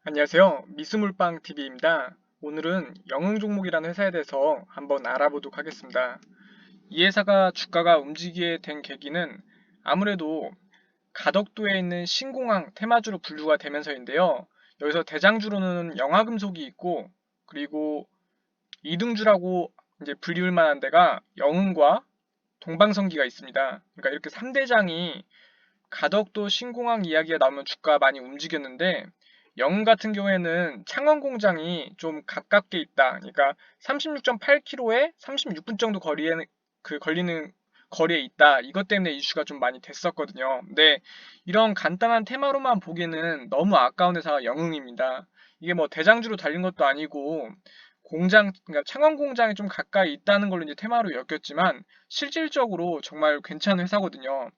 안녕하세요. 미스물빵TV입니다. 오늘은 영흥 종목이라는 회사에 대해서 한번 알아보도록 하겠습니다. 이 회사가 주가가 움직이게 된 계기는 아무래도 가덕도에 있는 신공항 테마주로 분류가 되면서인데요. 여기서 대장주로는 영화금속이 있고, 그리고 이등주라고 이제 불릴 만한 데가 영흥과 동방성기가 있습니다. 그러니까 이렇게 3대장이 가덕도 신공항 이야기가 나오면 주가가 많이 움직였는데, 영흥 같은 경우에는 창원 공장이 좀 가깝게 있다. 그러니까 36.8km에 36분 정도 걸리는 거리에 있다. 이것 때문에 이슈가 좀 많이 됐었거든요. 근데 이런 간단한 테마로만 보기에는 너무 아까운 회사가 영흥입니다. 이게 뭐 대장주로 달린 것도 아니고 그러니까 창원 공장이 좀 가까이 있다는 걸로 이제 테마로 엮였지만 실질적으로 정말 괜찮은 회사거든요.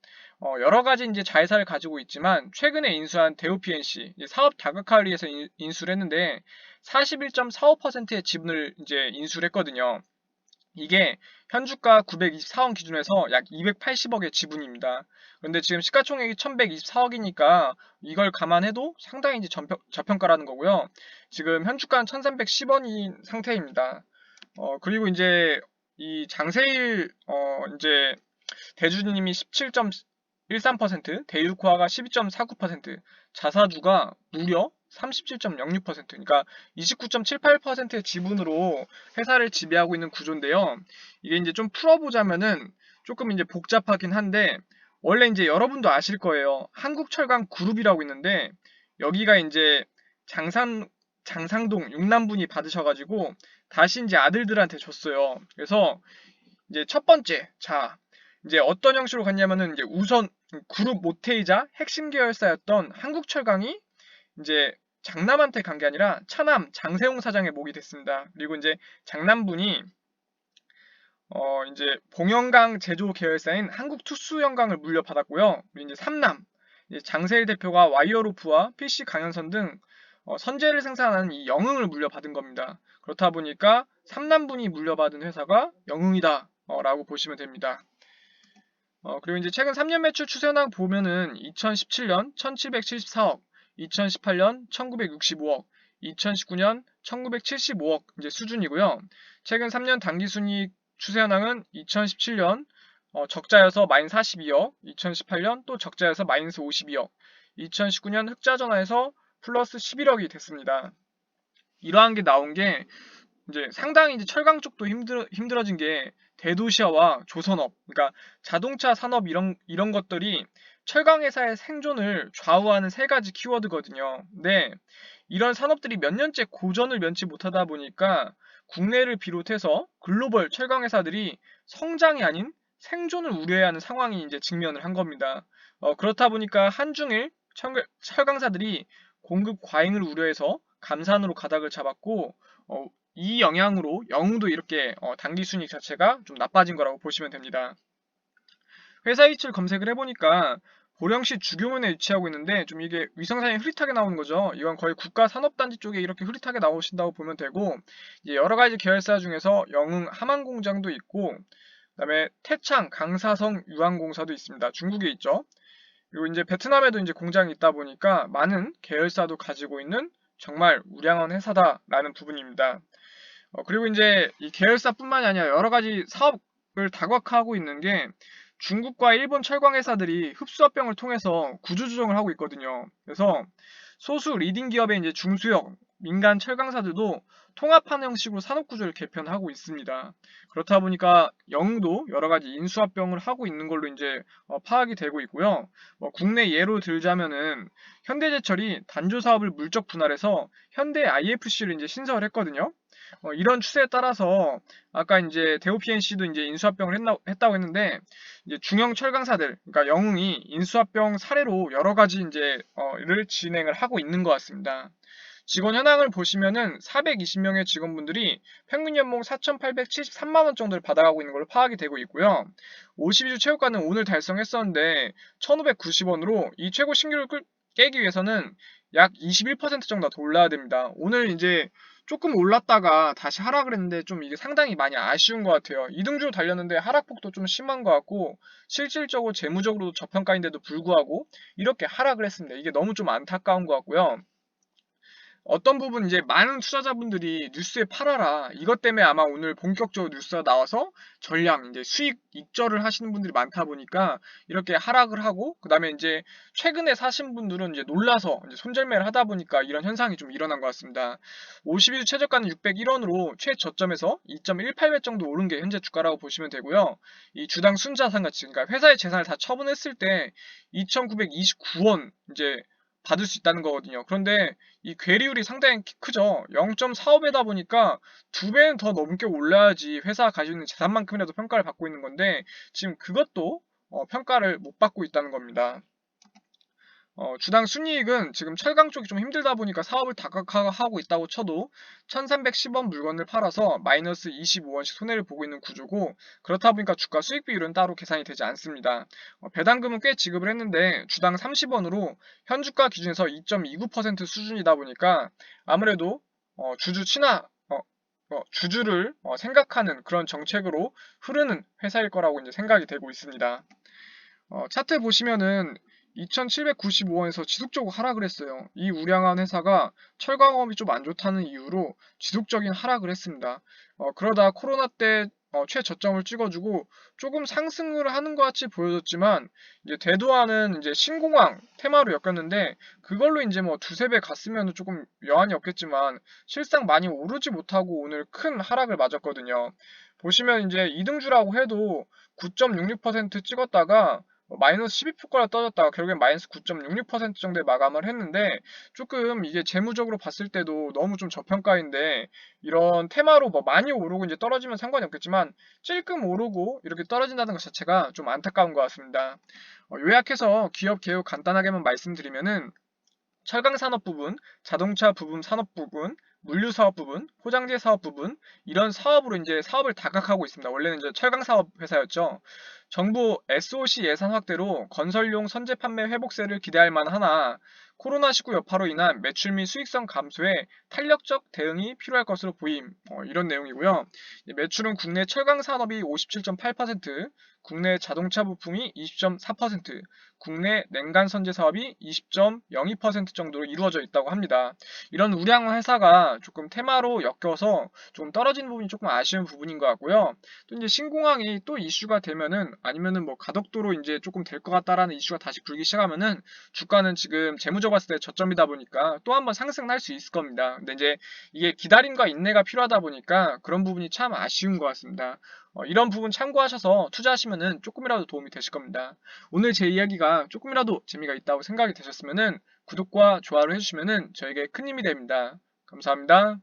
여러 가지 이제 자회사를 가지고 있지만 최근에 인수한 대우PNC 사업 다각화를 위해서 인수를 했는데 41.45%의 지분을 이제 인수를 했거든요. 이게 현주가 924원 기준에서 약 280억의 지분입니다. 그런데 지금 시가총액이 1124억이니까 이걸 감안해도 상당히 이제 저평가라는 거고요. 지금 현주가는 1310원인 상태입니다. 그리고 이제 이 장세일 이제 대주주님이 17.13%, 대유코아가 12.49%, 자사주가 무려 37.06%, 그러니까 29.78%의 지분으로 회사를 지배하고 있는 구조인데요. 이게 이제 좀 풀어보자면은 조금 이제 복잡하긴 한데, 원래 이제 여러분도 아실 거예요. 한국철강 그룹이라고 있는데, 여기가 이제 장상동 육남분이 받으셔가지고, 다시 이제 아들들한테 줬어요. 그래서 이제 첫 번째, 자, 이제 어떤 형식으로 갔냐면은 이제 우선 그룹 모태이자 핵심 계열사였던 한국철강이 이제 장남한테 간 게 아니라 차남 장세홍 사장의 목이 됐습니다. 그리고 이제 장남분이 이제 봉영강 제조 계열사인 한국투수연강을 물려받았고요. 그리고 이제 삼남 이제 장세일 대표가 와이어루프와 PC 강연선 등 선재를 생산하는 이 영흥을 물려받은 겁니다. 그렇다 보니까 삼남분이 물려받은 회사가 영흥이다 라고 보시면 됩니다. 그리고 이제 최근 3년 매출 추세 현황 보면은 2017년 1774억, 2018년 1965억, 2019년 1975억 이제 수준이고요. 최근 3년 당기순이익 추세 현황은 2017년 적자여서 마이너스 42억, 2018년 또 적자여서 마이너스 52억, 2019년 흑자 전환해서 플러스 11억이 됐습니다. 이러한 게 나온 게 이제 상당히 이제 철강 쪽도 힘들어진 게 대도시화와 조선업, 그러니까 자동차 산업 이런 것들이 철강 회사의 생존을 좌우하는 세 가지 키워드거든요. 근데 이런 산업들이 몇 년째 고전을 면치 못하다 보니까 국내를 비롯해서 글로벌 철강 회사들이 성장이 아닌 생존을 우려해야 하는 상황이 이제 직면을 한 겁니다. 그렇다 보니까 한중일 철강사들이 공급 과잉을 우려해서 감산으로 가닥을 잡았고 어, 이 영향으로 영웅도 이렇게 단기 순이익 자체가 좀 나빠진 거라고 보시면 됩니다. 회사 이치를 검색을 해보니까 보령시 주교면에 위치하고 있는데 좀 이게 위성사진이 흐릿하게 나오는 거죠. 이건 거의 국가산업단지 쪽에 이렇게 흐릿하게 나오신다고 보면 되고 이제 여러 가지 계열사 중에서 영흥 함안공장도 있고 그다음에 태창, 강사성 유황공사도 있습니다. 중국에 있죠. 그리고 이제 베트남에도 이제 공장이 있다 보니까 많은 계열사도 가지고 있는 정말 우량한 회사다라는 부분입니다. 그리고 이제 이 계열사뿐만이 아니라 여러 가지 사업을 다각화하고 있는 게 중국과 일본 철강 회사들이 흡수합병을 통해서 구조조정을 하고 있거든요. 그래서 소수 리딩 기업의 이제 중수형 민간 철강사들도 통합하는 형식으로 산업구조를 개편하고 있습니다. 그렇다 보니까 영도 여러 가지 인수합병을 하고 있는 걸로 이제 파악이 되고 있고요. 국내 예로 들자면은 현대제철이 단조 사업을 물적 분할해서 현대 IFC를 이제 신설을 했거든요. 이런 추세에 따라서 아까 이제 대우PNC도 이제 인수합병을 했다고 했는데 이제 중형 철강사들, 그러니까 영웅이 인수합병 사례로 여러 가지 이제를 진행을 하고 있는 것 같습니다. 직원 현황을 보시면은 420명의 직원분들이 평균 연봉 4,873만 원 정도를 받아가고 있는 걸로 파악이 되고 있고요. 52주 최고가는 오늘 달성했었는데 1,590원으로 이 최고 신기록을 깨기 위해서는 약 21% 정도 더 올라야 됩니다. 오늘 이제 조금 올랐다가 다시 하락을 했는데 좀 이게 상당히 많이 아쉬운 것 같아요. 이등주로 달렸는데 하락폭도 좀 심한 것 같고 실질적으로 재무적으로도 저평가인데도 불구하고 이렇게 하락을 했습니다. 이게 너무 좀 안타까운 것 같고요. 어떤 부분 이제 많은 투자자분들이 뉴스에 팔아라. 이것 때문에 아마 오늘 본격적으로 뉴스가 나와서 전량 이제 수익 익절을 하시는 분들이 많다 보니까 이렇게 하락을 하고 그다음에 이제 최근에 사신 분들은 이제 놀라서 이제 손절매를 하다 보니까 이런 현상이 좀 일어난 것 같습니다. 52주 최저가는 601원으로 최저점에서 2.18배 정도 오른 게 현재 주가라고 보시면 되고요. 이 주당 순자산 가치, 그러니까 회사의 재산을 다 처분했을 때 2,929원 이제 받을 수 있다는 거거든요. 그런데 이 괴리율이 상당히 크죠. 0.45배다 보니까 2배는 더 넘게 올라야지 회사가 가지고 있는 재산만큼이라도 평가를 받고 있는 건데 지금 그것도 평가를 못 받고 있다는 겁니다. 주당 순이익은 지금 철강 쪽이 좀 힘들다 보니까 사업을 다각화하고 있다고 쳐도 1310원 물건을 팔아서 마이너스 25원씩 손해를 보고 있는 구조고 그렇다 보니까 주가 수익 비율은 따로 계산이 되지 않습니다. 배당금은 꽤 지급을 했는데 주당 30원으로 현주가 기준에서 2.29% 수준이다 보니까 아무래도 주주 친화 주주를 생각하는 그런 정책으로 흐르는 회사일 거라고 이제 생각이 되고 있습니다. 차트 보시면은 2,795원에서 지속적으로 하락을 했어요. 이 우량한 회사가 철강업이 좀 안 좋다는 이유로 지속적인 하락을 했습니다. 그러다 코로나 때 최저점을 찍어주고 조금 상승을 하는 것 같이 보여졌지만 이제 대도하는 이제 신공항 테마로 엮였는데 그걸로 이제 뭐 두세 배 갔으면 조금 여한이 없겠지만 실상 많이 오르지 못하고 오늘 큰 하락을 맞았거든요. 보시면 이제 이등주라고 해도 9.66% 찍었다가 마이너스 12%까지 떨어졌다가 결국엔 마이너스 9.66% 정도에 마감을 했는데 조금 이게 재무적으로 봤을 때도 너무 좀 저평가인데 이런 테마로 뭐 많이 오르고 이제 떨어지면 상관이 없겠지만 찔끔 오르고 이렇게 떨어진다는 것 자체가 좀 안타까운 것 같습니다. 요약해서 기업 개요 간단하게만 말씀드리면은 철강 산업 부분, 자동차 부분 산업 부분, 물류 사업 부분, 포장재 사업 부분 이런 사업으로 이제 사업을 다각하고 있습니다. 원래는 이제 철강 사업 회사였죠. 정부 SOC 예산 확대로 건설용 선제 판매 회복세를 기대할 만하나 코로나19 여파로 인한 매출 및 수익성 감소에 탄력적 대응이 필요할 것으로 보임. 이런 내용이고요. 매출은 국내 철강 산업이 57.8%, 국내 자동차 부품이 20.4%, 국내 냉간 선제 사업이 20.02% 정도로 이루어져 있다고 합니다. 이런 우량한 회사가 조금 테마로 엮여서 좀 떨어지는 부분이 조금 아쉬운 부분인 것 같고요. 또 이제 신공항이 또 이슈가 되면은 아니면은 뭐 가덕도로 이제 조금 될 것 같다라는 이슈가 다시 불기 시작하면은 주가는 지금 재무적 봤을 때 저점이다 보니까 또 한번 상승할 수 있을 겁니다. 근데 이제 이게 기다림과 인내가 필요하다 보니까 그런 부분이 참 아쉬운 것 같습니다. 이런 부분 참고하셔서 투자하시면은 조금이라도 도움이 되실 겁니다. 오늘 제 이야기가 조금이라도 재미가 있다고 생각이 되셨으면은 구독과 좋아를 해주시면은 저에게 큰 힘이 됩니다. 감사합니다.